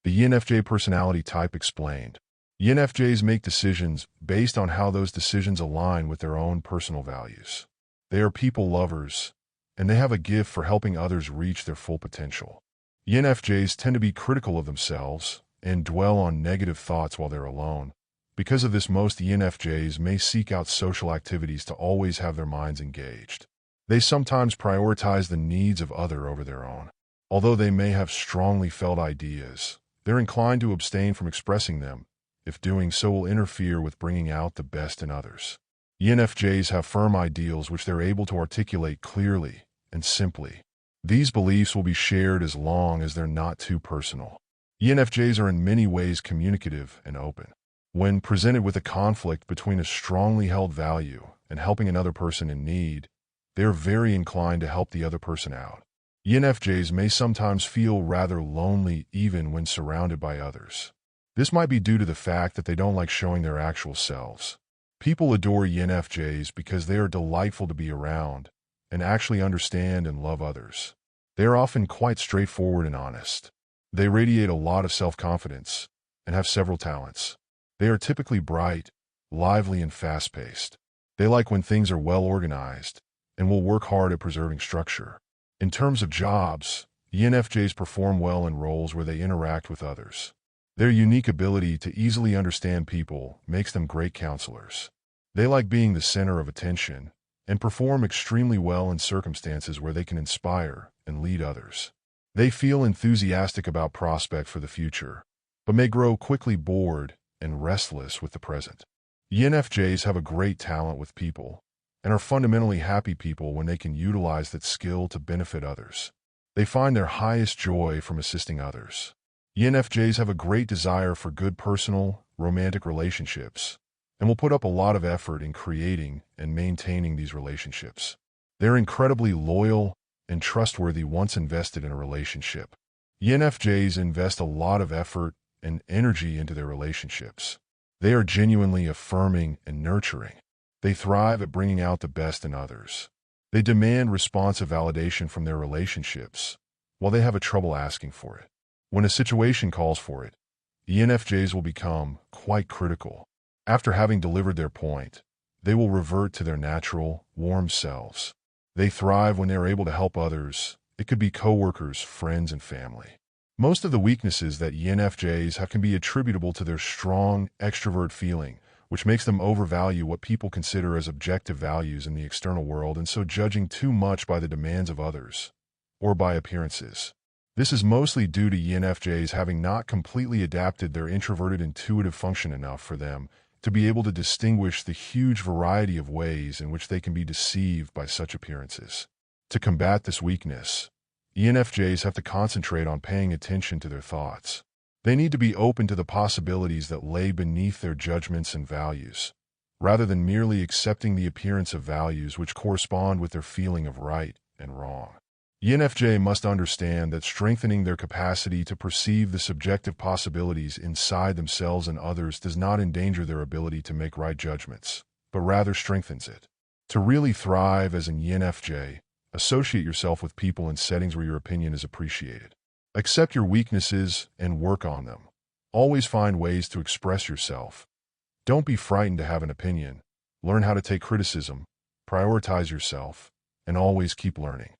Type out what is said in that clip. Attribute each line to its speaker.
Speaker 1: The ENFJ personality type explained. ENFJs make decisions based on how those decisions align with their own personal values. They are people lovers, and they have a gift for helping others reach their full potential. ENFJs tend to be critical of themselves and dwell on negative thoughts while they're alone. Because of this, most ENFJs may seek out social activities to always have their minds engaged. They sometimes prioritize the needs of others over their own. Although they may have strongly felt ideas, they're inclined to abstain from expressing them, if doing so will interfere with bringing out the best in others. ENFJs have firm ideals which they're able to articulate clearly and simply. These beliefs will be shared as long as they're not too personal. ENFJs are in many ways communicative and open. When presented with a conflict between a strongly held value and helping another person in need, they're very inclined to help the other person out. ENFJs may sometimes feel rather lonely even when surrounded by others. This might be due to the fact that they don't like showing their actual selves. People adore ENFJs because they are delightful to be around and actually understand and love others. They are often quite straightforward and honest. They radiate a lot of self-confidence and have several talents. They are typically bright, lively, and fast-paced. They like when things are well organized and will work hard at preserving structure. In terms of jobs, ENFJs perform well in roles where they interact with others. Their unique ability to easily understand people makes them great counselors. They like being the center of attention and perform extremely well in circumstances where they can inspire and lead others. They feel enthusiastic about prospects for the future, but may grow quickly bored and restless with the present. ENFJs have a great talent with people and are fundamentally happy people when they can utilize that skill to benefit others. They find their highest joy from assisting others. ENFJs have a great desire for good personal, romantic relationships and will put up a lot of effort in creating and maintaining these relationships. They're incredibly loyal and trustworthy once invested in a relationship. ENFJs invest a lot of effort and energy into their relationships. They are genuinely affirming and nurturing. They thrive at bringing out the best in others. They demand responsive validation from their relationships, while they have a trouble asking for it. When a situation calls for it, ENFJs will become quite critical. After having delivered their point, they will revert to their natural, warm selves. They thrive when they're able to help others. It could be coworkers, friends, and family. Most of the weaknesses that ENFJs have can be attributable to their strong, extrovert feeling, which makes them overvalue what people consider as objective values in the external world and so judging too much by the demands of others, or by appearances. This is mostly due to ENFJs having not completely adapted their introverted intuitive function enough for them to be able to distinguish the huge variety of ways in which they can be deceived by such appearances. To combat this weakness, ENFJs have to concentrate on paying attention to their thoughts. They need to be open to the possibilities that lay beneath their judgments and values, rather than merely accepting the appearance of values which correspond with their feeling of right and wrong. ENFJ must understand that strengthening their capacity to perceive the subjective possibilities inside themselves and others does not endanger their ability to make right judgments, but rather strengthens it. To really thrive as an ENFJ, associate yourself with people in settings where your opinion is appreciated. Accept your weaknesses and work on them. Always find ways to express yourself. Don't be frightened to have an opinion. Learn how to take criticism, prioritize yourself, and always keep learning.